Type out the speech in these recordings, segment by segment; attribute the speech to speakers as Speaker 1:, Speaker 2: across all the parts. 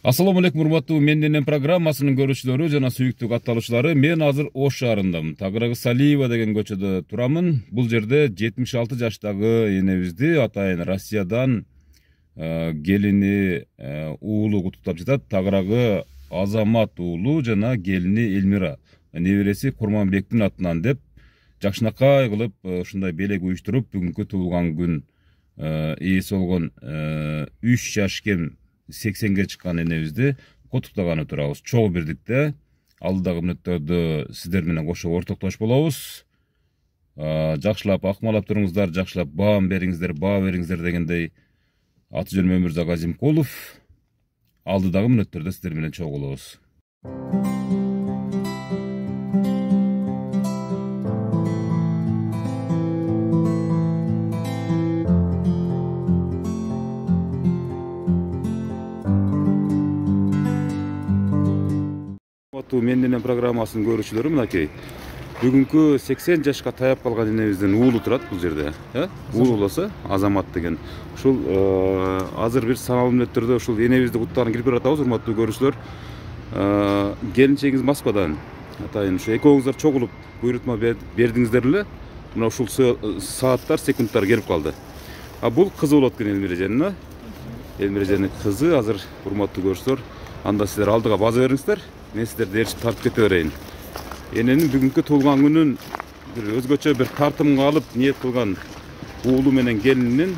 Speaker 1: Assalamu alaikum урматтуу Менденен программасынын көрүүчүлөрү жана сүйүктүү катталуучулары. Мен азыр Ош шаарындамын. Тагырагы Салиева деген көчөдө турамын. Бул жерде 76 жаштагы энебизди атайын Россиядан келини уулу куттуктап жатат. Тагырагы Азамат уулу жана келини Элмира. Небереси Курманбектин атынан деп жакшынакай кылып ушундай белек уюштуруп бүгүнкү туулган күн ээси болгон 3 жаш кем 80-ге чыккан энебизди куттуктаганы турабыз. Чогуу бирдикте алдыдагы мүнөттөрдө сиздер менен кошо ортоктош болобуз. Жакшылап акмалап туруңуздар, жакшылап баа бериңиздер дегендей аты жөнүм Өмүрзак Азимкулов. Алдыдагы мүнөттөрдө сиздер менен чогуу болобуз. Менденен программасынын көрүүчүлөрү, мынакей бүгүнкү 80 жашка таяп калган энебиздин уулу турат бул жерде. Уулу болсо Азамат деген. Ушул азыр бир саналуу мүнөттөрдө ушул энебизди куттуктаганы кирип баратабыз, урматтуу көрүүчүлөр. Келинчегиңиз Москвадан атайын ушу экөөңүздөр чогулуп буйрутма бердиңиздер эле. Мына ушул сааттар, секундтар келип калды. Бул кызы болот экен Элмиреженин кызы. Азыр урматтуу көрүүчүлөр, анда сиздер алдыга база бериңиздер. Мен сиздерди ээрчип тартып кете берейин. Эненин бүгүнкү туулган күнүн бир өзгөчө бир тартымга алып ниет кылган уулу менен келининин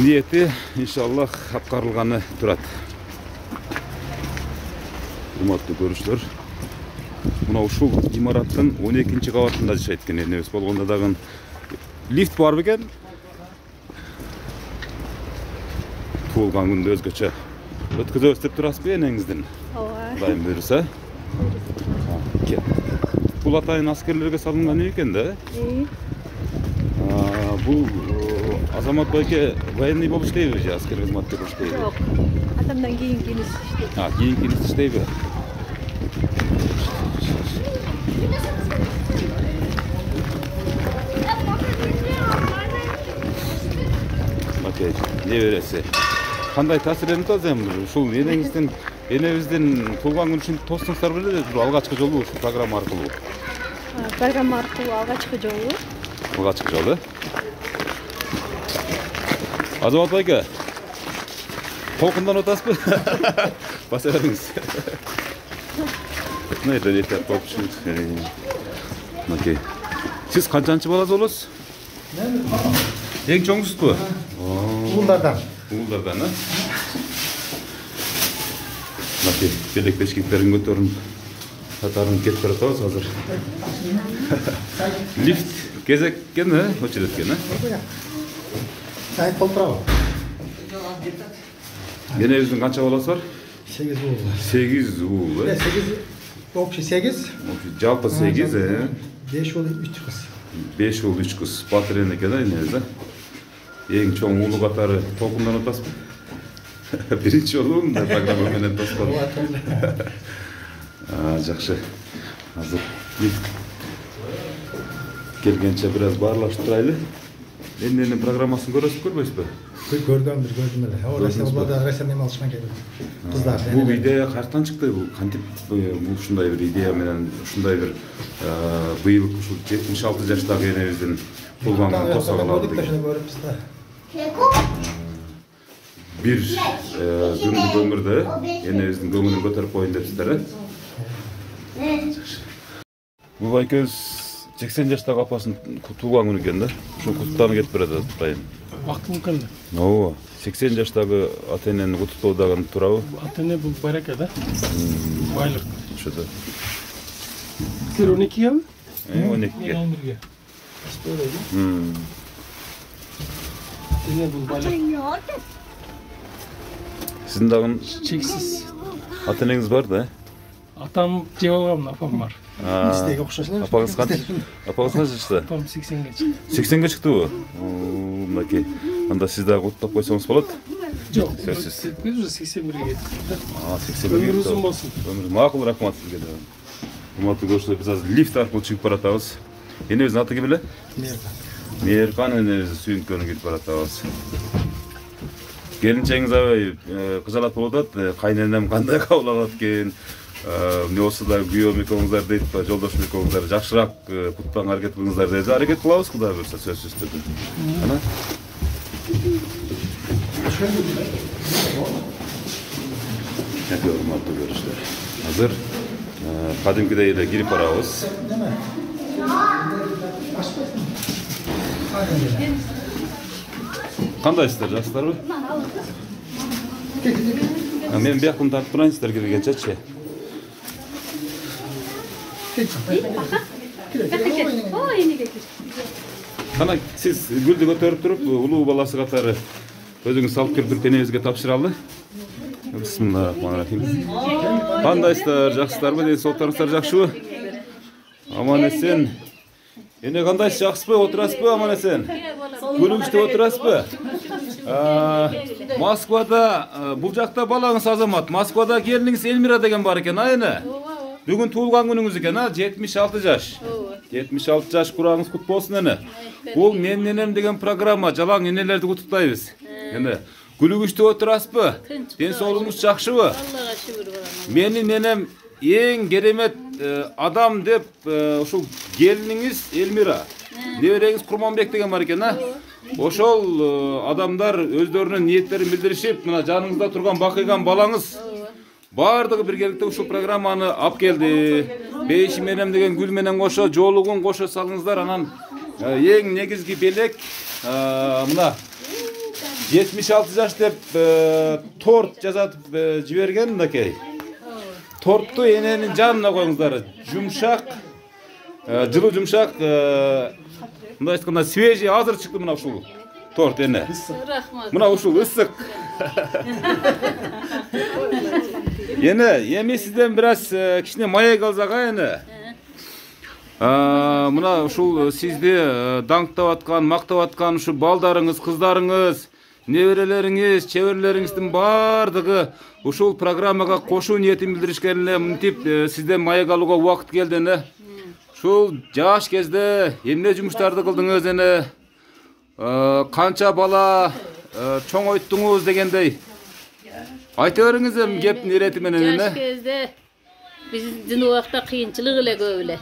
Speaker 1: ниети иншаллах аткарылганы турат. Урматтуу көрүүчүлөр, мына ушул имараттын 12-чи кабатында жашайт экен энебиз. Болгондо дагы лифт бар бекен. Туулган күндө өзгөчө өткөзөбүз деп турасызбы энеңиздин? Дайым буйруса. Бул атайын аскерлерге салынган үй экен да? Бул Азамат байке военный болуп иштейби же аскер кызматта болуп иштейби?
Speaker 2: Жок. Атамдан кийинки иниси иштейт.
Speaker 1: Кийинки иниси иштейби? Окей, небереси. Кандай таасирленип атасыз? Ушул энеңиздин туулган күнү үчүн тостуңуздар беле алгачкы жолу ушул программа аркылуу.
Speaker 2: Программа аркылуу алгачкы жолу.
Speaker 1: Азамат байке, толкундан атасызбы? Баса бериңиз. Окей. Сиз канчанчы баласы болосуз? Эң чоңсузбу?
Speaker 3: Уулдардан.
Speaker 1: Мынакей белек бешкектерин көтөрүп татарын кетип баратабыз азыр. Лифт кезеккен, очередь экен,
Speaker 3: Сайт толтурабы?
Speaker 1: Энебиздин канча баласы бар?
Speaker 3: 8 уул.
Speaker 1: 8 уул,
Speaker 3: 8, общий 8.
Speaker 1: Жалпы 8,
Speaker 3: 5 уул, 3 кыз.
Speaker 1: 5 уул, 3 кыз. Батыр экен энебиз, Эң чоң уулу катары толкундан атасызбы? Биринчи жолу мындай программа менен достор. Жакшы. Азыр келгенче бир аз баарлашып турайлы. Менденин программасын көрбөйсүзбү?
Speaker 3: Көрдүм эле. Россиядан алышкан келди. Кыздар.
Speaker 1: Бул идея каяктан чыкты? Бул кантип ушундай бир идея менен ушундай бир быйыл ушул 76 жаштагы энебиздин туулган күнүн тосогулады деген. Бир күндүк өмүрдө энебиздин көңүлүн көтөрүп коеюн депсиздер, Бул байкебиз 80 жаштагы апасынын туулган күнү экен да. Ушуну куттуктаганы кетип баратат атайын.
Speaker 4: Вактым келди.
Speaker 1: 80 жаштагы ата энени куттуктоо дагы турабы?
Speaker 4: Ата эне бул барака да. Байлык.
Speaker 1: Ошодо.
Speaker 4: Сиз 12-ге?
Speaker 1: 12-ге.
Speaker 4: 11-ге. Эне бул байлык.
Speaker 1: Сиздин дагы
Speaker 4: чексиз
Speaker 1: ата энеңиз бар да?
Speaker 4: Атам жеп алган, апам бар.
Speaker 3: Биздеги окшош эле.
Speaker 1: Апаңыз канча жашта?
Speaker 4: Апам 80-ге чыкты.
Speaker 1: 80-ге чыктыбы? Мынакей. Анда сиз дагы куттуктап койсоңуз болот?
Speaker 4: Жок,
Speaker 1: сөзсүз.
Speaker 4: Биз уже 81-ге кеттик.
Speaker 1: 81-ге.
Speaker 4: Өмүр узун болсун.
Speaker 1: Өмүр макул, рахмат сизге да. Урматтуу көрүүчүлөр, биз азыр лифт аркылуу чыгып баратабыз. Энебиздин аты ким эле?
Speaker 3: Мээркан.
Speaker 1: Мээркан энебиздин сүйүнткөнү кирип баратабыз. Келинчеңиз аябай кызалат болуп атат. Кайненем кандай кабыл алат экен? Эмне болсо да күйөөм экөөңүздөр дейт ба, жолдошум экөөңүздөр жакшыраак куттаганга аракет кылыңыздар дейт. Аракет кылабыз Кудай буйрса сөзсүз түрдө. Ana. Hurmatly görüşler. Hazır. Kadimkidey эле кирип барабыз. Кандайсыздар, жакшысыздарбы? Мен бияктан тартып турайын сиздер киргенчечи. Кана сиз гүлдү көтөрүп туруп, улуу баласы катары өзүңүз салып кирип туруп энебизге тапшыралы. Бисмиллахиррахманиррахим. Кандайсыздар, жакшысыздарбы? Ден соолуктарыңыздар жакшыбы? Аман эсен. Эне кандайсыз, жакшысызбы? Отурасызбы? Аман эсен. Күлүмүштө отурасызбы? Москвада бул жакта балаңыз Азамат. Москвада келиниңиз Элмира деген бар экен, эне. Бүгүн туулган күнүңүз экен, 76 жаш. 76 жаш курагыңыз кут болсун, эне. Бул Мен Энем деген программа, жалаң энелерди куттуктайбыз. Эне күлүгүчтө отурасызбы? Ден соолугуңуз жакшыбы?
Speaker 2: Аллага шүгүр болам.
Speaker 1: Менин энем эң керемет адам деп ушул келиниңиз Элмира. Небереңиз Курманбек деген бар экен, Ошол адамдар өздөрүнүн ниеттерин билдиришип, мына жаныңызда турган бакыйган балаңыз бардыгы биргеликте ушул программаны алып келди. Бейишим Энем деген гүл менен кошо жоолугун кошо салыңыздар, анан эң негизги белек мына 76 жаш деп торт жазатып жиберген мынакей. Тортту эненин жанына коюңуздар. Жумшак, жылуу жумшак, мындай айтканда свежий азыр чыкты мына ушул торт эне.
Speaker 2: Рахмат.
Speaker 1: Мына ушул ысык. Эне, эми сизден бир аз кичине маек алсак, эне. Мына ушул сизди даңктап аткан, мактап аткан ушу балдарыңыз, кыздарыңыз, неберелериңиз, чеберлериңиздин бардыгы ушул программага кошуу ниетин билдиришкен эле. Мынтип сизден маек алууга убакыт келди, эне. Ушул жаш кезде эмне жумуштарды кылдыңыз, эне? Канча бала чоңойттуңуз дегендей. Айта бериңиз эми кептин ирети менен, эне.
Speaker 2: Жаш кезде биздин убакта кыйынчылык эле көп эле.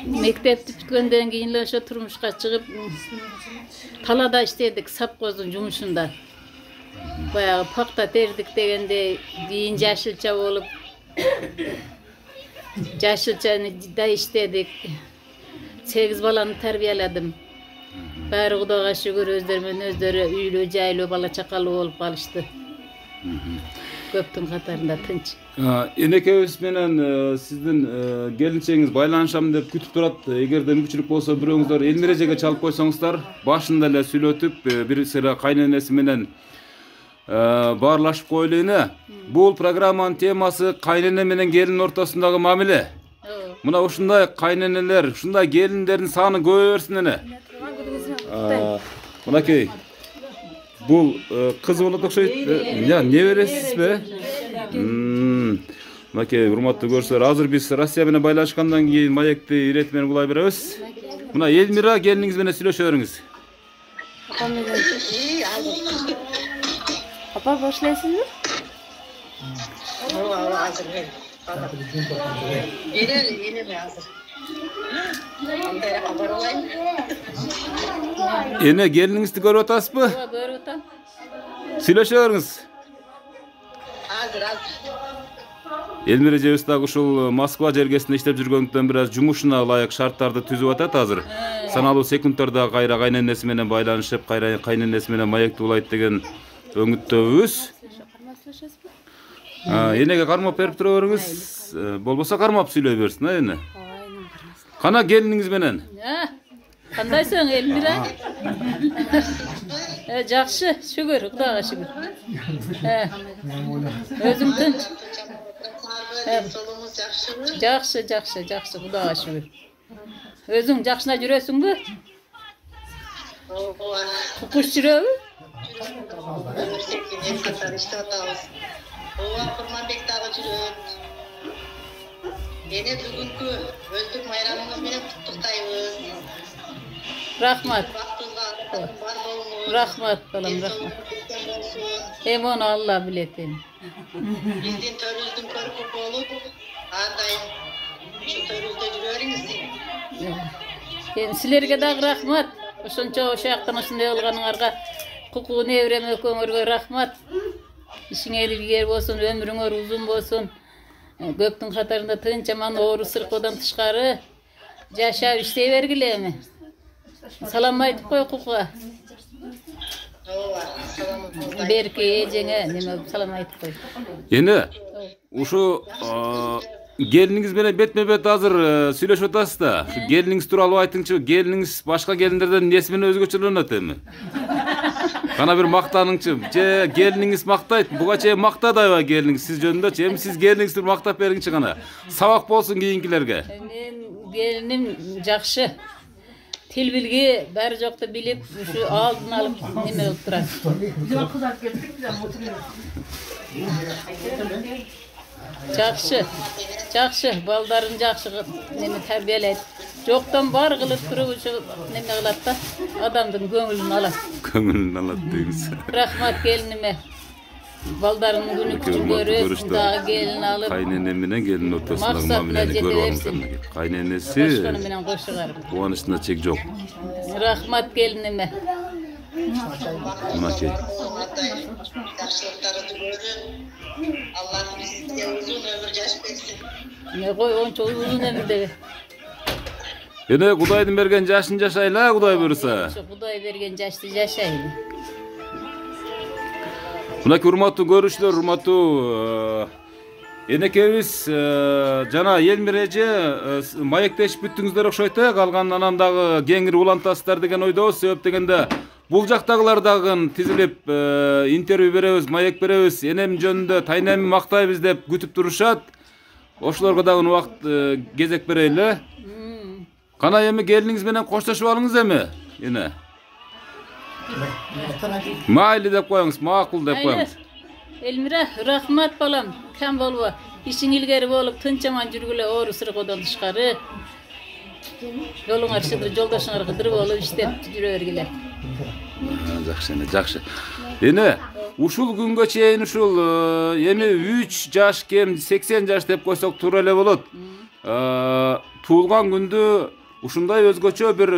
Speaker 2: Мектепти бүткөндөн кийин эле ошо турмушка чыгып талада иштедик, совхоздун жумушунда. Баягы пакта тердик дегенде кийин жашылча болуп жашылчада иштедик. 8 баланы тарбияладым. Баары Кудайга шүгүр өздөрү менен өздөрү үйлүү, жайлуу, бала чакалуу болуп калышты. Көптүн катарында тынч.
Speaker 1: Энекебиз менен сиздин келинчеңиз байланышам деп күтүп турат. Эгерде мүмкүнчүлүк болсо бирөөңүздөр Элмира эжеге чалып койсоңуздар, башында эле сүйлөтүп, бир сыра кайненеси менен баарлашып коелу. Бул программанын темасы кайнене менен келин ортосундагы мамиле. Мына ушундай кайненелер, ушундай келиндердин саны көбөйө берсин, эне. Мынакей бул кыз болот окшойт. Не бересизби? Мынакей урматтуу көрүүчүлөр, азыр биз Россия менен байланышкандан кийин маекти ирети менен кулай беребиз. Мына Элмира келиниңиз менен сүйлөшө бериңиз.
Speaker 2: Апа башлайсызбы?
Speaker 5: Азыр мен. Ене азыр. Андай абар алайын.
Speaker 1: Эне келиниңизди көрүп атасызбы?
Speaker 2: Ооба, көрүп атам.
Speaker 1: Сүйлөшө бериңиз.
Speaker 5: Азыр.
Speaker 1: Элмира эжебиз дагы ушул Москва жергесинде иштеп жүргөндүктөн бир аз жумушуна ылайык шарттарды түзүп атат азыр. Саналуу секундтарда кайра кайненеси менен байланышып, кайра кайненеси менен маекти улайт деген өңүттөбүз. Энеге кармап берип тура бериңиз. Болбосо кармап сүйлөй берсин, эне. Кана келиниңиз менен.
Speaker 2: Кандайсың, Элмира? Жакшы, шүгүр, Кудайга шүгүр. Өзүң тынч. Жакшы, Кудайга шүгүр. Өзүң жакшына жүрөсүңбү?
Speaker 5: Ооба.
Speaker 2: Куш жүрөбү?
Speaker 5: Ооба, Курманбек дагы жүрөт. Эне бүгүнкү өздүк майрамыңыз менен куттуктайбыз.
Speaker 2: Рахмат.
Speaker 5: Бактыңызга Бар болуңуз.
Speaker 2: Рахмат балам, рахмат. Эми onu Allah biletin.
Speaker 5: Биздин төрүбүздүн көркү болуп, андай ушу төрүбүздө жүрө бериңиз.
Speaker 2: Endi sizlerge dagы рахмат. Ошончо ошо жактан ушундай болгонуңарга кукуу небирем экөөңөргө рахмат. İşiңер илгери болсун, өмүрүңөр узун болсун. Көптүн катарында тынч аман оору сыркоодан тышкары жашап иштей бергиле эми. Салам айтып кой кукуга.
Speaker 5: Ооба, саламат.
Speaker 2: Берке эжеңе неме салам айтып кой.
Speaker 1: Эне ушу келиниңиз менен бетме-бет азыр сүйлөшүп атасыз да. Ушу келиниңиз тууралуу айтыңчы. Келиниңиз башка келиндерден эмнеси менен өзгөчөлөнөт эми? Кана бир мактаныңчы. Же келиниңиз мактайт, буга чейин мактады аябай келиниңиз сиз жөнүндө. Эми сиз келиниңизди мактап бериңчи кана. Сабак болсун кийинкилерге.
Speaker 2: Мен келиним жакшы. Тил билги баары жокто билип, ушу алдын алып неме болуп турат. Жакшы. Жакшы, балдарын жакшы неме тарбиялайт. Жоктон бар кылып туруп ушу неме кылат да, адамдын көңүлүн алат.
Speaker 1: Көңүлүн алат дейсиз.
Speaker 2: Рахмат келиниме. Балдарымдын күнү күчүн көрүп, дагы келин алып.
Speaker 1: Кайнене менен келин ортосундагы
Speaker 2: Максатына
Speaker 1: мамилени
Speaker 2: жете
Speaker 1: көрүп
Speaker 2: берсин.
Speaker 1: алыңыздар. Кайненеси
Speaker 2: Кошкону менен кошугарып.
Speaker 1: кубанычына чек жок.
Speaker 2: Рахмат келиниме.
Speaker 1: Мынакей.
Speaker 5: Андай жакшылыктарыңызды көрүп, Аллах бизге узун өмүр жаш берсин.
Speaker 2: Не кой ончо узун өмүрдө.
Speaker 1: Эне Кудайдын берген жашын жашайла, Кудай буйруса.
Speaker 2: Ошо Кудай берген жашты жашайлы.
Speaker 1: Мынакей урматтуу көрүүчүлөр, урматтуу энекебиз жана Элмир эже маектешип бүттүңүздөр окшойт, калган анан дагы кеңири улантасыздар деген ойдобуз. Себеп дегенде бул жактагылар дагы тизилип интервью беребиз, маек беребиз, энем жөнүндө тайнем мактайбыз деп күтүп турушат. Ошолорго дагы убакыт кезек берели. Кана эми келиниңиз менен коштошуп алыңыз эми, эне. Майли деп коюңуз, макул деп коюңуз.
Speaker 2: Элмира, рахмат балам. Кем болбо. Ишиң илгери болуп, тынч аман жүргүлө, оору сыркоодан тышкары. Жолуңар шыдыр, жолдошуңар кыдыр болуп иштеп жүрө бергиле.
Speaker 1: Жакшы эне, жакшы. Эне, ушул күнгө чейин ушул эми 3 жаш кем 80 жаш деп койсок туура эле болот. Туулган күндү ушундай өзгөчө бир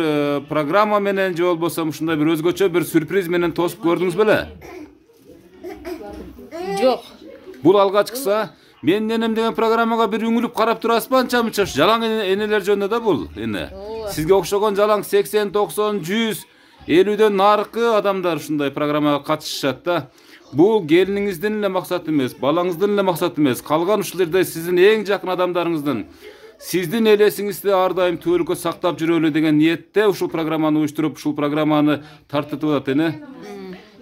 Speaker 1: программа менен же болбосо ушундай бир өзгөчө бир сюрприз менен тосуп көрдүңүз беле?
Speaker 2: Жок.
Speaker 1: Бул алгачкыса мен энем деген программага бир үңүлүп карап турасызбы анча-мынча жалаң энелер жөнүндө да бул эне. Сизге окшогон жалаң 80, 90, 100, 50дөн наркы адамдар ушундай программага катышышат да. Бул келиниңиздин эле максаты эмес, балаңыздын эле максаты эмес, калган ушул жерде сиздин эң жакын адамдарыңыздын сиздин элесиңизди ар дайым түбөлүккө сактап жүрөлү деген ниетте ушул программаны уюштуруп, ушул программаны тартытып атат эне.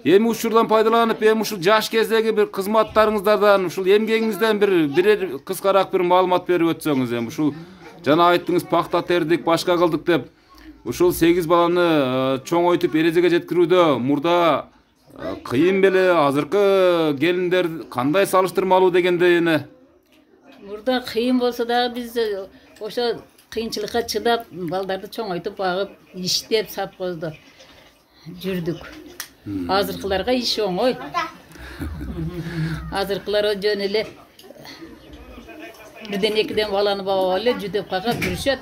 Speaker 1: Эми учурдан пайдаланып, эми ушул жаш кездеги бир кызматтарыңыздардан, ушул эмгегиңизден бир кыскараак бир маалымат берип өтсөңүз эми. Ушул жана айттыңыз пахта тердик, башка кылдык деп. Ушул 8 баланы чоңойтуп эрежеге жеткирүүдө мурда кыйын беле, азыркы келиндер кандай салыштырмалуу дегенде эне.
Speaker 2: Мурда кыйын болсо дагы биз ошо кыйынчылыкка чыдап, балдарды чоңойтуп багып, иштеп сапкозду жүрдүк. Азыркыларга иш оңой. Азыркылар жөн эле бирден экиден баланы багып эле жүдөп калган жүрүшөт.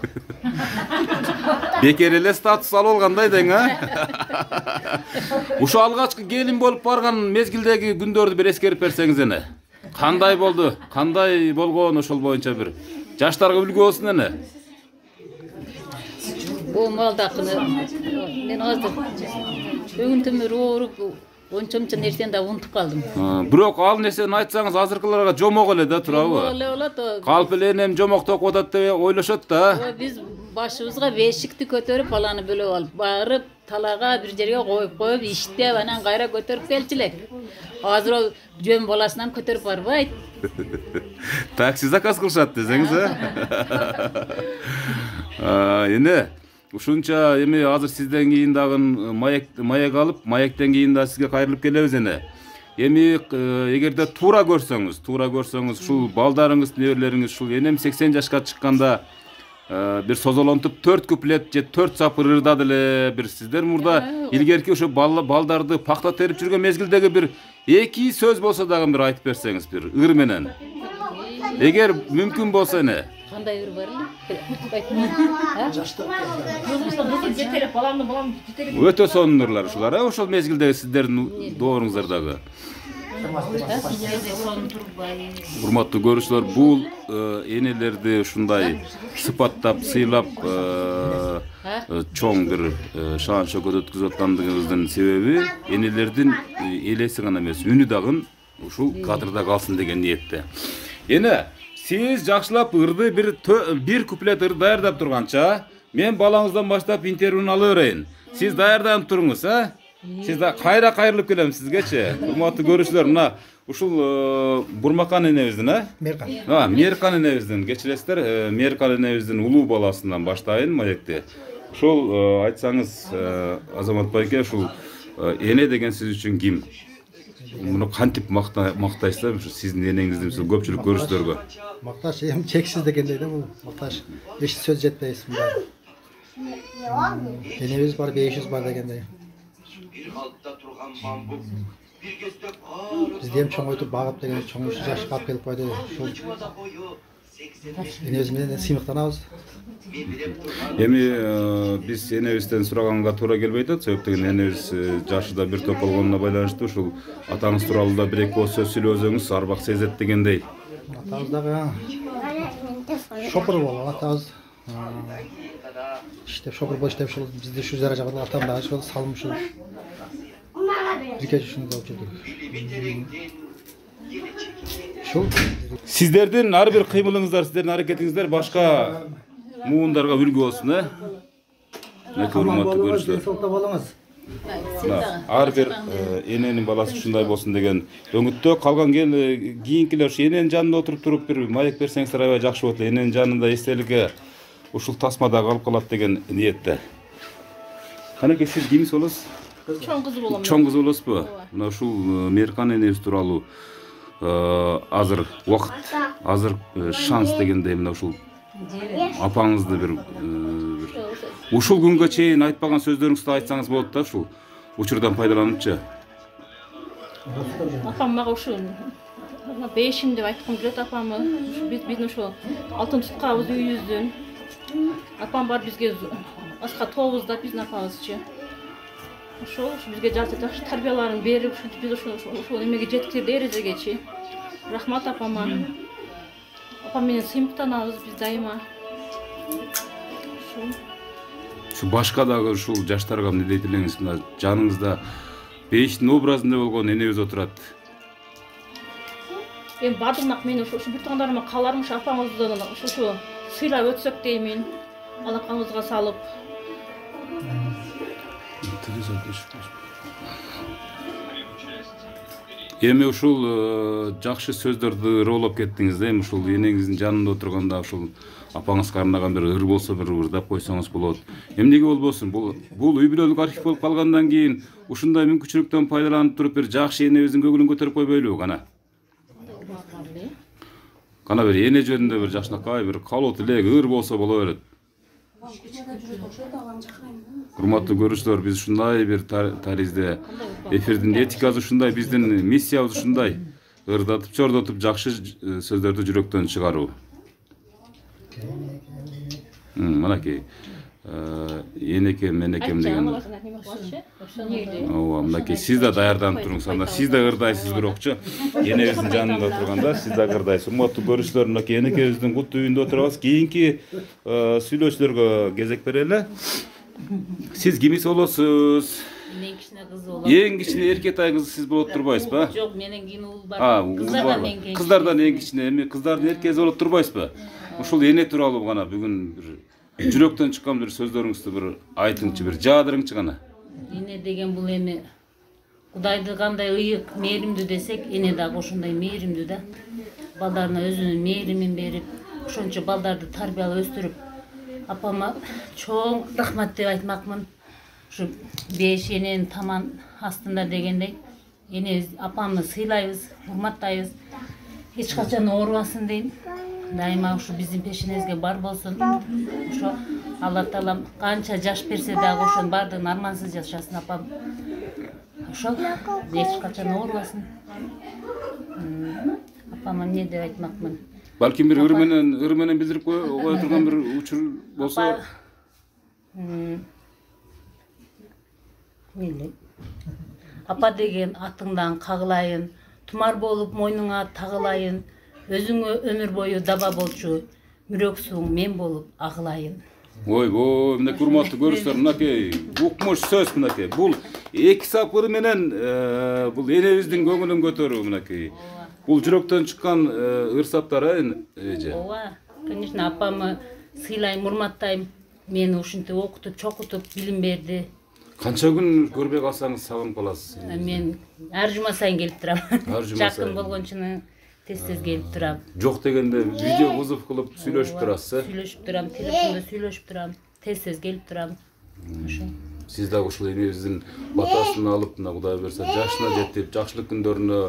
Speaker 1: Бекер эле статус алып алгандай дең, а? Ушу алгачкы келин болуп барган мезгилдеги күндөрдү бир эскерип берсеңиз эне. Кандай болду? Кандай болгон ошол боюнча бир жаштарга үлгү болсун эне.
Speaker 2: Бул малдакыны мен азыр бүгүн төмөр ооруп ончомча нерсени да унутуп калдым.
Speaker 1: Бирок ал нерсени айтсаңыз азыркыларга жомок эле да, туурабы?
Speaker 2: Оле болот.
Speaker 1: Калп эле энем жомок токуп атат деп ойлошот да.
Speaker 2: Биз башыбызга бешикти көтөрүп, баланы бөлөп алып, барып талага бир жерге коюп, иштеп, анан кайра көтөрүп келчилек. Азыр ол жөн баласынан көтөрүп барбайт.
Speaker 1: Такси заказ кылышат десеңиз, эне ушунча эми азыр сизден кийин дагы маек алып, маектен кийин да сизге кайрылып келебиз эне. Эми эгерде туура көрсөңүз, ушул балдарыңыз, неберелериңиз ушул энем 80 жашка чыкканда bir sozолонтуп 4 куплет же 4 сапыр ырдады эле. Бир сиздер мурда илгерки ошо балдарды пакта терип жүргөн мезгилдеги бир 2 сөз болсо дагы бир айтып берсеңиз бир ыр менен. Эгер мүмкүн болсо эне.
Speaker 2: Кандай ыр бар эле?
Speaker 1: Өтө сонурлар ушулар. Ошол мезгилдеги сиздердин дооруңуздардагы. Урматтуу көрүүчүлөр, бул энелерди ушундай сыпаттап, сыйлап, чоң бир шаан шөкөт өткүзүп аткандыгыбыздын себеби энелердин элеси гана эмес, үнү дагы ушул кадрда калсын деген ниетте. Эне, сиз жакшылап ырды бир куплет ыр даярдап турганча, мен балаңыздан баштап интервьюну ала берейин. Сиз даярданып туруңуз, Siz de kayırlıp gelelim sizgeçe. Urmatlı görüşler. Mına uşul Burmakan enevizden ha?
Speaker 3: Merkan.
Speaker 1: Ha, Merkan enevizden. Geçiresler Merkan enevizden ulu balasından başlayın mayekte. Uşul aytsanız Azamat Bayke uşul ene degen siz için kim? Bunu kantip maktaysa sizin enenizde misal köpçülük görüşlerge.
Speaker 3: Maktaş hem çeksiz degendeydi bu. Maktaş hiç söz jetmeyiz bunda. Enemiz var 500 var degendey. Bizde hem çoğun oytup bağıp degen çoğun şu yaş kalp gelip koydu. Enemiz menен sıymaktanabız.
Speaker 1: Эми биз энебизден сураганга туура келбей атат. Себеп деген энебиз жашы да бир топ болгонуна байланыштуу ушул атаңыз тууралуу да бир-эки ооз сөз сүйлөсөңүз арбак сезет дегендей.
Speaker 3: Атабыз дагы шопур болгон атабыз. İşte şoför boş işlep şol bizde şu zara jagada atam da şol salmış şol. Birkaç şunu da uçurduk. Şol
Speaker 1: Sizlerden har bir kıymılыңыздар, sizlerden hareketіңіздер başka muğundarga үлgü olsun ha. Ne hurmatlı görüşler. Har bir enenin balası şunday bolsun degen öngüttө kalgan kийинкилер şu enenин жанында отуруп туруп bir маек берсеңиздер аябай жакшы болот эле. Эненин жанында эстеликке ушул тасмада калып калат деген ниетте. Канеке сиз кимис болосуз?
Speaker 2: Чоң кыз болом.
Speaker 1: Чоң кыз болосузбу? Мына ушул Меркан энебиз тууралуу азыр убакыт, азыр шанс дегендей мына ушул апаңызды бир ушул күнгө чейин айтпаган сөздөрүңүздү айтсаңыз болот да ушул учурдан пайдаланыпчы.
Speaker 6: Апам мага ушул бешим деп айткым келет апамы. Биздин ушул алтын туткабыз үйүбүздүн. Апам бар бизге аска тобуздап биздин апабызчы. Ошол бизге жакшы тарбияларын берип, биз ошол эмеге жеткирди эрежегечи. Рахмат апама. Апам менен сыймыктанабыз биз дайыма.
Speaker 1: Şu başka da ушул жаштарга эмне дейт элеңиз? Мына жаныңызда бейиштин образында болгон энебиз отурат.
Speaker 6: Мен бардымак мен ошо бир туугандарыма каларым ушу апаңызды ушу сыйлап өтсөк деймин. Алакаңызга салып.
Speaker 1: Эми ушул жакшы сөздөрдү ыролоп кеттиңиз да, эми ушул энеңиздин жанында отурганда ушул апаңызга арнаган бир ыр болсо бир ырдап койсоңуз болот. Эмнеге болбосун? Бул үй бүлөлүк архив болуп калгандан кийин ушундай мүмкүнчүлүктөн пайдаланып туруп бир жакшы энебиздин көңүлүн көтөрүп койбойлубу кана? Кана бир эне жөнүндө бир жакшынакай бир калуу тилек ыр болсо боло берет. Урматтуу көрүүчүлөр, биз ушундай бир таризде эфирдин этикасы ушундай, биздин миссиябыз ушундай. Ырдатып, чордотуп, жакшы сөздөрдү жүрөктөн чыгаруу. Мынакей энеке менекем деген. Ооба, мынакей сиз да даярданып туруңуз. Анда сиз да ырдайсыз бирокчу. Энебиздин жанында отурганда сиз да ырдайсыз. Урматтуу көрүүчүлөр, мынакей энекебиздин куттуу үйүндө отурабыз. Кийинки сүйлөөчүлөргө кезек берели. Siz kimisi olosuz?
Speaker 2: Мен кичине кыз болом.
Speaker 1: Эң кичине эркетай кыз сиз болуп турбайсызбы?
Speaker 2: Жок, менен кийин уул бар.
Speaker 1: Кыздардан эң кичине, эми кыздардын эркези болуп турбайсызбы? Ушул эне тууралуу гана бүгүн бир жүрөктөн чыккан бир сөздөрүңүздү бир айтыңчы, бир жаадырыңчы гана.
Speaker 2: Эне деген бул эми Кудайды кандай ыйык, мээримдүү десек, эне дагы ошондой мээримдүү да. Балдарына өзүнүн мээримин берип, ошончо балдарды тарбиялап өстүрүп, апама чоң рахмат деп айтмакмын. Ушу 5 эненин таман астында дегендей, энебиз апамды сыйлайбыз, урматтайбыз. Эч качан оорубасын дейм. дайыма ушу биздин пешенебизге бар болсун. Ошо Алла Таалам канча жаш берсе дагы ошонун баардыгын армансыз жашасын апам. Ошол эч качан оорубасын. Апама эмне деп айтмакмын?
Speaker 1: Балким бир ыр менен билдирип кое турган бир учур болсо.
Speaker 2: Мейлі. Апа деген атыңдан қағылайын, тумар болып мойныңа тағылайын, өзіңө өмір бойы даба болчу, мүрөксуң мен болып ағылайын.
Speaker 1: Ой, мынакей урматтуу көрүүчүлөр, мынакей укмуш сөз мынакей. Бул эки сапыры менен бул энебиздин көңүлүн көтөрүү мынакей. Бул жүрөктөн чыккан ыр саптар эже.
Speaker 2: Ооба, конечно, апамы сыйлайм, урматтайм. Мени ушинтип окутуп, чокутуп, билим берди.
Speaker 1: Канча күн көрбөй калсаңыз сагынып каласыз?
Speaker 2: Мен ар жума сайын келип турам.
Speaker 1: Ар жума сайын.
Speaker 2: Жакын болгончуну тез келип турам.
Speaker 1: Жок дегенде видео вызов кылып сүйлөшүп турасыз,
Speaker 2: Сүйлөшүп турам, телефондо сүйлөшүп турам, тез келип турам. Ошо.
Speaker 1: Сиз дагы ушул энебиздин батасын алып, мына Кудай буйрса жашына жетип, жакшылык күндөрүнө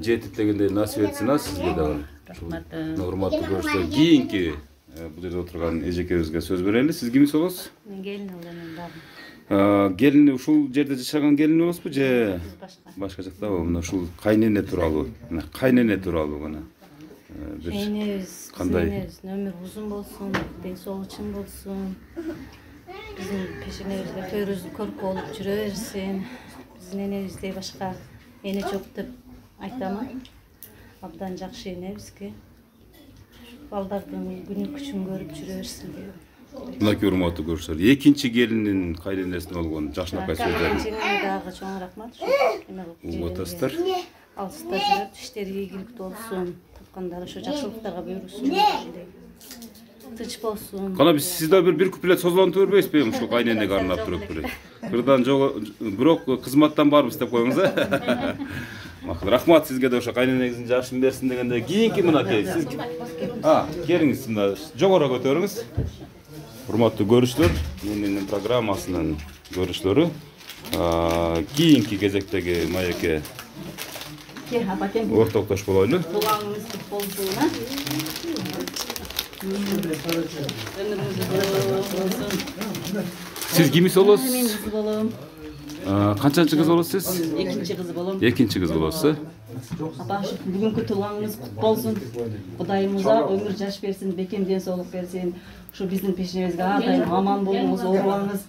Speaker 1: жетип дегендей насип этсин сизге дагы.
Speaker 2: Рахмат.
Speaker 1: Урматтуу көрүүчүлөр, кийинки бул жерде отурган эжекебизге сөз берели. Сиз кимиз болосуз?
Speaker 2: Мен келин алганын бабым.
Speaker 1: Келини ушул жерде жашаган келини болосузбу же
Speaker 2: Башка.
Speaker 1: башка жактабы? Мына ушул кайнене тууралуу, мына кайнене тууралуу гана бир
Speaker 2: Энебиз,
Speaker 1: кандай?
Speaker 2: энебиздин өмүрү узун болсун, ден соолугу чың болсун. Биздин пешенебизге төрүбүз көркү болуп жүрө берсин. Биздин энебиздей башка эне жок деп айтамын. Абдан жакшы эне бизге. Балдардын күнү күчүн көрүп жүрө берсин дейм.
Speaker 1: Мынакей урматтуу көрүүчүлөр, экинчи келинин кайненесине болгон жакшынакай сөздөрүн
Speaker 2: Кайненеме дагы чоң рахмат.
Speaker 1: угуп атасыздар.
Speaker 2: Алыста жүрөт, иштери ийгиликтүү болсун. Тапкандары ошо жакшылыктарга буйрусун дейм. Тынч болсун.
Speaker 1: Кана биз сизде бир куплет созулантып бербейсизби? Ушул кайненеге арнап туруп бир. Кырдан бирок кызматтан барбыз деп коюңуз. Макул, рахмат сизге да ошо кайненеңиздин жашын берсин дегенде кийинки мынакей сиз келиңиз мына жогору көтөрүңүз. Урматтуу көрүүчүлөр, менин программасынын көрүүчүлөрү, кийинки кезектеги маекке ортоктош болойлу.
Speaker 2: Туулганыңыз кут болсун,
Speaker 1: Сиз кимиз болосуз?
Speaker 2: Мен кыз болом.
Speaker 1: Канчанчы кыз болосуз сиз?
Speaker 2: Экинчи кыз болом.
Speaker 1: Экинчи кыз болосуз.
Speaker 2: Апа, бүгүнкү туулганыңыз кут болсун. Кудайымызга өмүр жаш берсин, бекемден соолук берсин. Ушу биздин пешенебизге ар дайым аман болуңуз, оорубаңыз.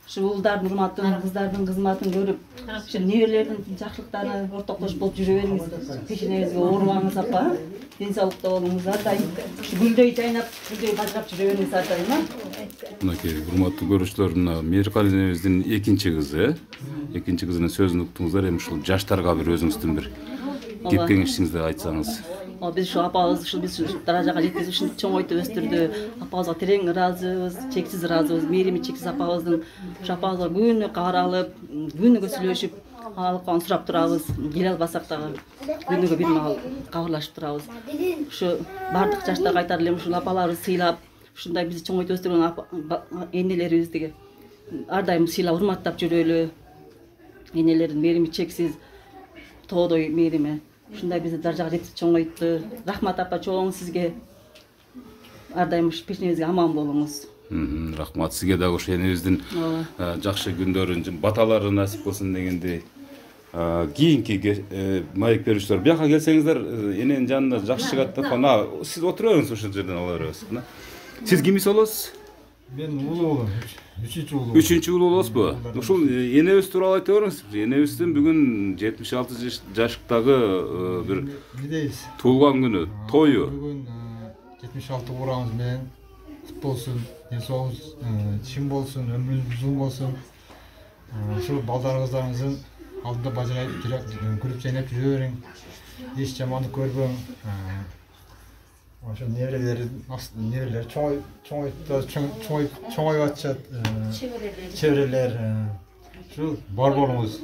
Speaker 2: Ушу уулдардын урматын, кыздардын кызматын көрүп, ушу неберелердин жакшылыктарына ортоктош болуп жүрө бериңиз. Пешенебизге оорубаңыз апа. Ден соолукта болуңуз ар дайым. Гүлдөй жайнап, гүлдөй бажырап жүрө бериңиз ар дайым.
Speaker 1: Мынакей урматтуу көрүүчүлөр, мына Мейиркалий энебиздин экинчи кызы, экинчи кызынын сөзүн уктуңуздар, эми ушул жаштарга бир өзүңүздүн бир кеп кеңешиңизди айтсаңыз.
Speaker 7: Биз ушу апабыз биз даражага жеткизип ушинтип чоңойтуп өстүрдү. Апабызга терең ыраазыбыз, чексиз ыраазыбыз. Мээрими чексиз апабыздын. Ушу апабызга күнү кааралып, күнүгө сүйлөшүп, алыкан сурап турабыз. Келе албасак дагы күнүгө бир маал кабарлашып турабыз. Ушу бардык жаштарга айтар элем, ушул апаларыбызды сыйлап, ушундай бизди чоңойтуп өстүргөн энелерибизди ар дайым сыйлап, урматтап жүрөлү. Энелердин мээрими чексиз, тоодой мээрими. Ушундай бизди даражага жеткирип чоңойтtu. Рахмат апа, чоң сизге. Ар дайым ушу пешенебизге аман болуңуз.
Speaker 1: Рахмат сизге дагы ушу энебиздин жакшы күндөрүн, баталары насип болсун дегендей. Кийинки маек берүүчүлөр, бияка келсеңиздер, эненин жанына жакшы чыгат деп кана. Сиз отура бериңиз ушул жерден ала беребиз. Сиз кимиз болосуз?
Speaker 8: Мен улуу болом.
Speaker 1: Үчүнчү улуу болосузбу? Ушул энебиз тууралуу айта бериңиз. Энебиздин бүгүн 76 жаштагы бир туулган күнү, тою.
Speaker 8: Бүгүн 76 урабыз менен кут болсун, ден соолугуңуз чың болсун, өмүрүңүз узун болсун. Ушул балдарыңыздарыңыздын алдында бажырайып күлүп жайнап жүрө бериң. Эч жамандык көрбөң. Ошо неберелер чоңоюп атышат. Чеберелер. Ушул бар болуңуз.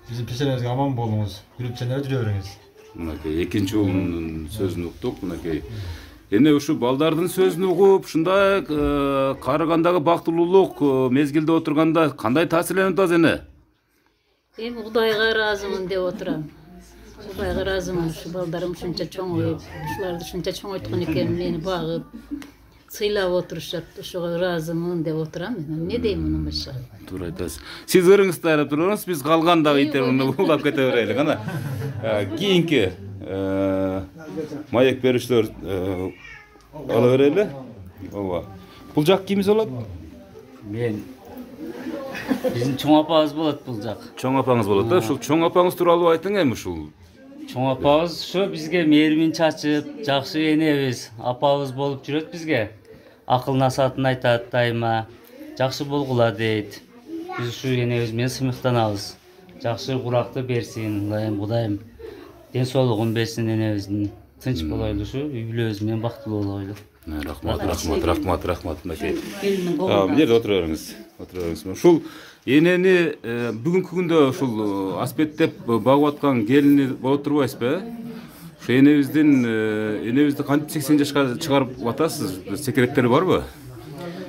Speaker 8: Биздин пешенебизге аман болуңуз. Күлүп жайнап жүрө бериңиз.
Speaker 1: Мынакей экинчи уулунун сөзүн уктук. Мынакей эне ушу балдардын сөзүн угуп, ушундай карыгандагы бактылуулук мезгилде отурганда кандай таасирленип атасыз эне?
Speaker 2: Эми Кудайга ыраазымын деп отурам. Кудайга ыраазымын, ушу балдарым ушунча чоңоюп, ушуларды ушунча чоңойткон экен, мени багып, сыйлап отурушат, ошого ыраазымын деп отурам. Эмне дейм мунун башка?
Speaker 1: Туура айтасыз. Сиз ырыңызды айрап туруңуз, биз калган дагы интервьюну улап кете берели. Кана кийинки маек берүүчүлөр ала берели. Ооба. Бул жак кимиз болот?
Speaker 9: Мен биздин чоң апабыз болот бул жак.
Speaker 1: Чоң апаңыз болот да? Ушул чоң апаңыз тууралуу айтың эми ушул.
Speaker 9: Чоң апабыз ушу бизге мээримин чачып, жакшы энебиз, апабыз болуп жүрөт бизге. Акыл насаатын айтат дайыма. Жакшы болгула дейт. Биз ушу энебиз менен сыймыктанабыз. Жакшы куракты берсин, Кудайым ден соолугун берсин энебиздин. Тынч болойлу ушу, үй бүлөбүз менен бактылуу болойлу.
Speaker 1: Рахмат мынакей. Мына жерде отура бериңиз. Ушул энени бүгүнкү күндө ушул аспеттеп багып аткан келини болот турбайсызбы? Ушу энебизди кантип 80 жашка чыгарып атасыз? Секреттери барбы?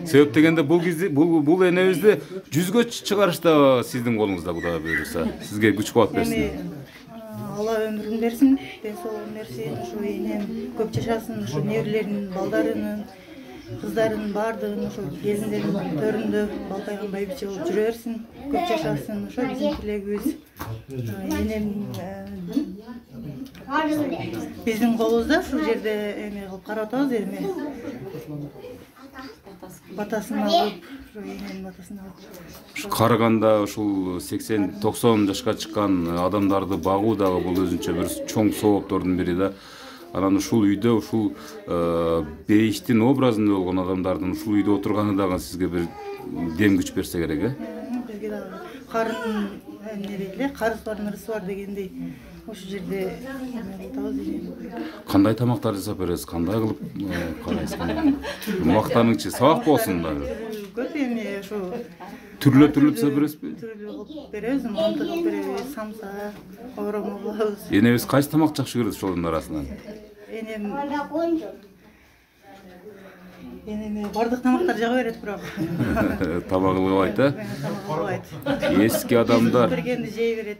Speaker 1: Себеп дегенде бул энебизди 100гө чыгарышта сиздин колуңузда, Кудай буйруса. Сизге күч кубат берсин.
Speaker 10: Алла өмүрүн берсин, ден соолугун берсин, ушу энем көп жашасын, ушу неберелеринин, балдарынын, кыздарынын баардыгын, ушу келиндеринин төрүндө балтайганбай биче болуп жүрө берсин, көп жашасын, ошо биздин тилегибиз. Энем биздин колубузда ушул жерде эме кылып карап атабыз, эме батасын алып, эненин батасын алып.
Speaker 1: Караганда ушул 80-90 жашка чыккан адамдарды багуу дагы бул өзүнчө бир чоң сооптордун бири да. Анан ушул үйдө ушул бейиштин образында болгон адамдардын ушул үйдө отурганы дагы сизге бир дем күч берсе керек, э?
Speaker 10: Бизге дагы карын эмне дейли, карыз бар, нырсы бар дегендей ошол жерде
Speaker 1: кандай тамактар жасап бересиз, кандай кылып карайсыз? Мактаныңчы, сабак болсун дагы.
Speaker 10: Көп эме ошо
Speaker 1: Түрлөп жасап бересизби?
Speaker 10: Түрлүү кылып беребиз, монты кылып беребиз, самса, оромо кылабыз.
Speaker 1: Энебиз кайсы тамак жакшы көрөт ошолордун арасынан?
Speaker 10: Энем бардык тамактар жага берет, бирок
Speaker 1: тамак кылбайт, э?
Speaker 10: Тамак кылбайт.
Speaker 1: Эски адамдар
Speaker 10: бергенди жей берет.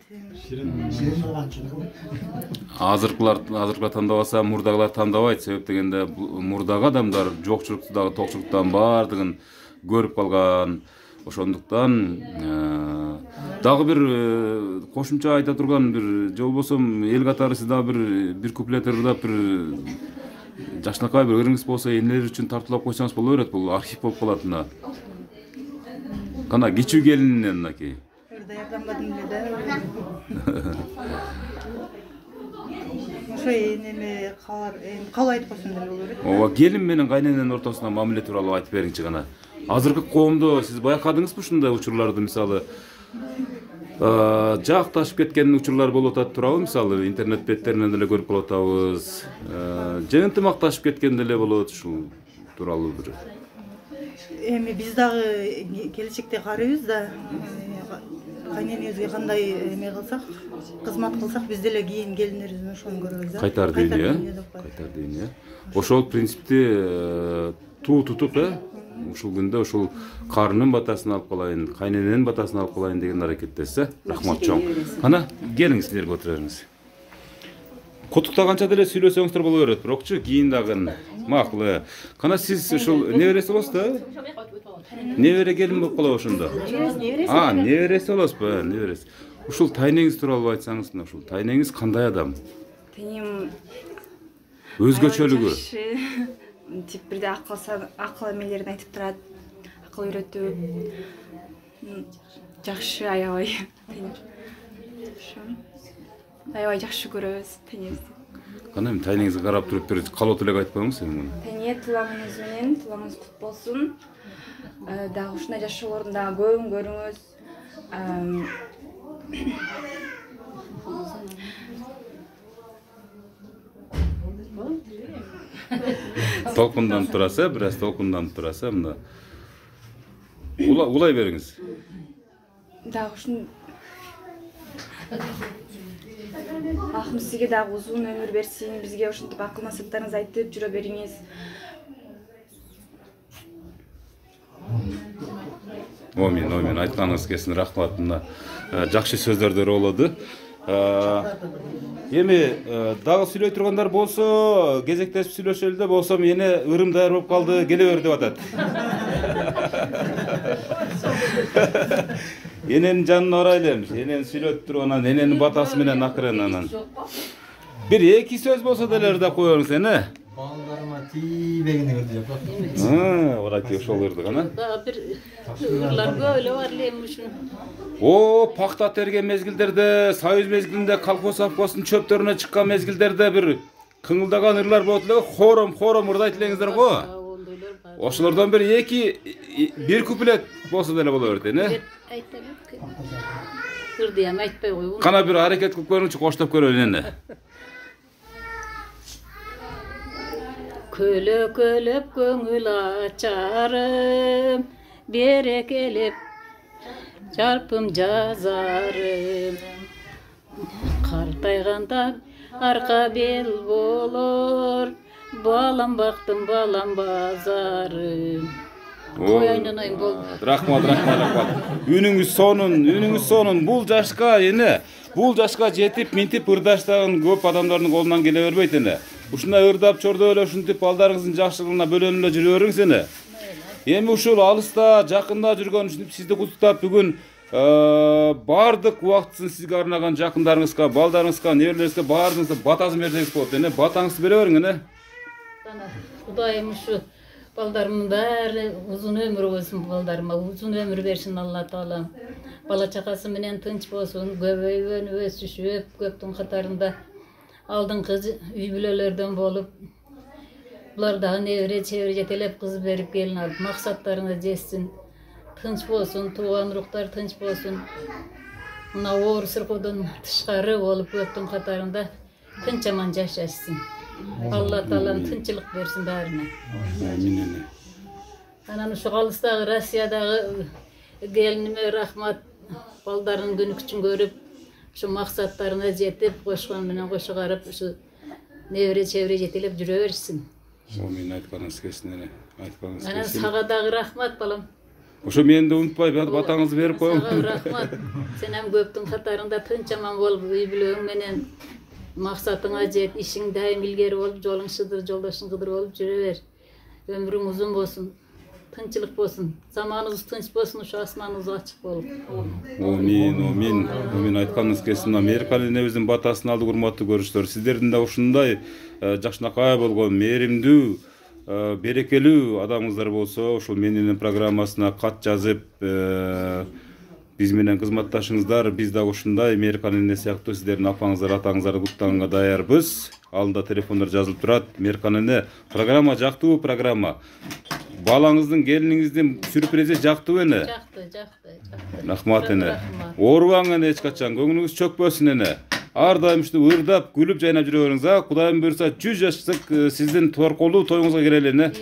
Speaker 1: азыркылар тандабаса, мурдагылар тандабайт. Себеп дегенде мурдагы адамдар жокчулукту дагы токчулуктан баардыгын көрүп калган. Ошондуктан дагы бир кошумча айта турган бир же болбосо эл катары сиз дагы бир куплет ырдап бир жакшынакай бир ырыңыз болсо энелер үчүн тартуулап койсоңуз боло берет. Бул архив болуп калат мына. Кана кичүү келининен мынакей.
Speaker 10: Ырда жардамдадым эле. Ошо энеме калп айтып койсом деле боло берет.
Speaker 1: Ооба, келин менен кайнененин ортосунда мамиле тууралуу айтып бериңчи кана. Азыркы коомдо сиз байкадыңызбы ушундай учурларды, мисалы жакташып кеткен учурлар болуп атат турабы? Мисалы интернет беттеринен деле көрүп калып атабыз. Же ынтымакташып кеткен деле болот, ушул тууралуу бир.
Speaker 10: Эми биз дагы келечекте карайбыз да, кайненебизге кандай эме кылсак, кызмат кылсак, биз деле кийин келиндерибиздин ошону көрөбүз да.
Speaker 1: Кайтар дейни, кайтар дейни. Ошол принципти туу тутуп, ушул күндө ушул карынын батасын алып калайын, кайнененин батасын алып калайын деген аракеттесиз, рахмат чоң. Кана келиңиз, силерге отура бериңиз. Котуктаганча деле сүйлөсөңүздөр боло берет, бирокчу кийин дагы макул. Кана сиз ушул небереси болосуз да? Небере келин болуп калабы ошондо? Небереси болосузбу? Небереси. Ушул тайнеңиз тууралуу айтсаңыз, ушул тайнеңиз кандай адам?
Speaker 11: Тайнем
Speaker 1: өзгөчөлүгү.
Speaker 11: Тип бирде акыл эмелерин айтып турат, акыл үйрөтүп. Жакшы аябай. Аябай жакшы көрөбүз тайнебизди.
Speaker 1: Кандай тайнеңизге карап туруп бир калоо тилек айтып коюңуз эми.
Speaker 11: Тайне туламыңыз менен, туламыңыз кут болсун. Дагы ушундай жашоолордун дагы көбүн көрүңүз.
Speaker 1: Толкундан тураса, бираз толкундан тураса, мында. Улай бериңиз.
Speaker 11: Дагы ушун Аллахым сизге дагы узун өмүр берсин, бизге ошентип акыл насааттарыңызды айтып жүрө бериңиз.
Speaker 1: Амин, айтканыңыз келсин, рахмат. Мына жакшы сөздөрдөр болду. Эми дагы сүйлөй тургандар болсо, кезектешип сүйлөшөлү да болсом, эне ырым даяр болуп калды, келе бер деп атат. Эненин жанына барайлы эмиш. Энени сүйлөтүп турганан, эненин батасы менен акырын анан. Bir iki söz bolsa da ileride koyuyorsun seni.
Speaker 8: Балдарыма тийбегине көрдү жок.
Speaker 1: Oraki ошол ырдык ana.
Speaker 2: Daha bir ırlar böyle var leymişim.
Speaker 1: O pakta tergen mezgilderde, Soyuz mezgilinde kolxoz savkasынын çöptörüne çıkan mezgilderde bir kıngıldagan ırlar boldu. Xorom ırdayt elеңиздер го. Ошолордон bir kuplet bolsa da bolaverdi, ne?
Speaker 2: Aytalım ki. Irdıyam aytpay koy.
Speaker 1: Kana bir hareket kılıp görünçü koştap görölü ene.
Speaker 2: Kölöp köngül açarım, berekelep çarpım жазарым. Kartayganda arka bel bolor, balam baktım balam bazarım. Koyayınayım bol.
Speaker 1: Rahmat. Үнүңүз сонун. Бул жашка эне, бул жашка жетип, минтип ырдаштаган көп адамдардын колунан келе бербейт эне. Ушундай ырдап, чордоп эле ушинтип балдарыңыздын жакшылыгына бөлөнүп эле жүрө бериңиз эне. Эми ушул алыста, жакында жүргөн ушинтип сизди куттуктап бүгүн бардык убактысын сизге арнаган жакындарыңызга, балдарыңызга, неберелериңизге баарыңызга батасын берсеңиз болот эне. Батаңызды бере бериң эне.
Speaker 2: Кудайым ушу балдарымдын баары узун өмүр болсун, балдарыма узун өмүр берсин Алла Таала. Бала чакасы менен тынч болсун, көбөйгөн, өсүшүп, көптүн катарында алдыңкы үй бүлөлөрдөн болуп, булар дагы небере чебере жетелеп кыз берип келин алып, максаттарына жетсин. Тынч болсун, тууган уруктар тынч болсун. Мына оор сыркуудон тышкары болуп, көптүн катарында тынч аман жашашсын. Алла Таалам тынчылык берсин баарына.
Speaker 1: Амин.
Speaker 2: Анан ушу калыстагы Россиядагы келиниме рахмат, балдарын күнү күчүн көрүп, ушу максаттарына жетип, кошкон менен кошугарып, ушу небере чебере жетелеп жүрө берсин.
Speaker 1: Амин, айтканыңыз келсин эле. Айтканыңыз келсин.
Speaker 2: Анан сага дагы рахмат балам.
Speaker 1: Ошо мени да унутпай, батаңызды берип коюң.
Speaker 2: Сага рахмат. Сен ham көптүн катарында тынч аман болуп, үй бүлөң менен максатыңа жет, ишиң дайым илгери болуп, жолуң шыдыр, жолдошуң кыдыр болуп жүрө бер. Өмүрүң узун болсун, тынчылык болсун, заманыбыз тынч болсун, ушу асманыбыз ачык болуп.
Speaker 1: Амин, айтканыңыз келсин. Американын энебиздин батасын алды, урматтуу көрүүчүлөр. Сиздердин да ушундай жакшынакай болгон, мээримдүү, берекелүү адамыңыздар болсо, ушул менин программасына кат жазып, биз менен кызматташыңыздар, биз да ушундай Американын эне сыяктуу сиздердин апаңыздар, атаңыздарды куттаганга даярбыз. Алда телефондар жазылып турат. Американын эне программа жактуу программа. Балаңыздын, келиниңиздин сюрпризи жактуу эне.
Speaker 2: Жакты.
Speaker 1: Рахмат эне. Оорубаң эне эч качан, көңүлүңүз чөкпөсүн эне. Ар дайым ушинтип ырдап, күлүп жайнап жүрө бериңиз. Кудайым буйрса 100 жаштык сиздин торколуу тоюңузга кирели эне.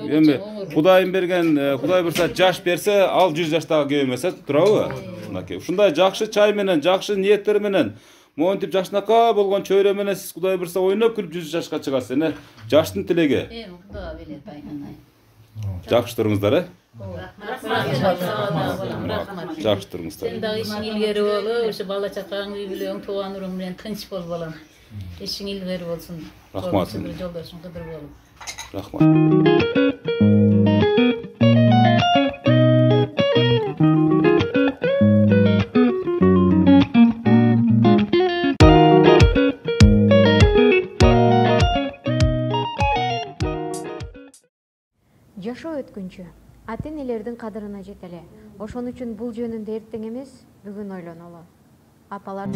Speaker 1: Эми Кудайым берген, Кудай буйрса жаш берсе, ал 100 жаштагы кебемесе турабы? Мынакей, ушундай жакшы чай менен, жакшы ниеттер менен, монтип жакшынакай болгон чөйрө менен сиз Кудай буйрса ойноп күлүп 100 жашка чыгасыз эне. Жаштын тилеги.
Speaker 2: Кудай белет айнанай.
Speaker 1: Жакшы туруңуздар,
Speaker 2: Рахмат.
Speaker 1: Жакшы туруңуздар.
Speaker 2: Сен дагы ишиң илгери болуп, ушу бала чакаң, үй бүлөң, тууган уруң менен тынч бол балам. Ишиң илгери болсун.
Speaker 1: Рахмат.
Speaker 2: Жолдошуң кыдыр болуп.
Speaker 1: Рахмат.
Speaker 12: Жашоо өткүнчү ата-энелердин кадырына жетеле. Ошон үчүн бул жөнүндө эртең эмес, бүгүн ойлонолу. Апалар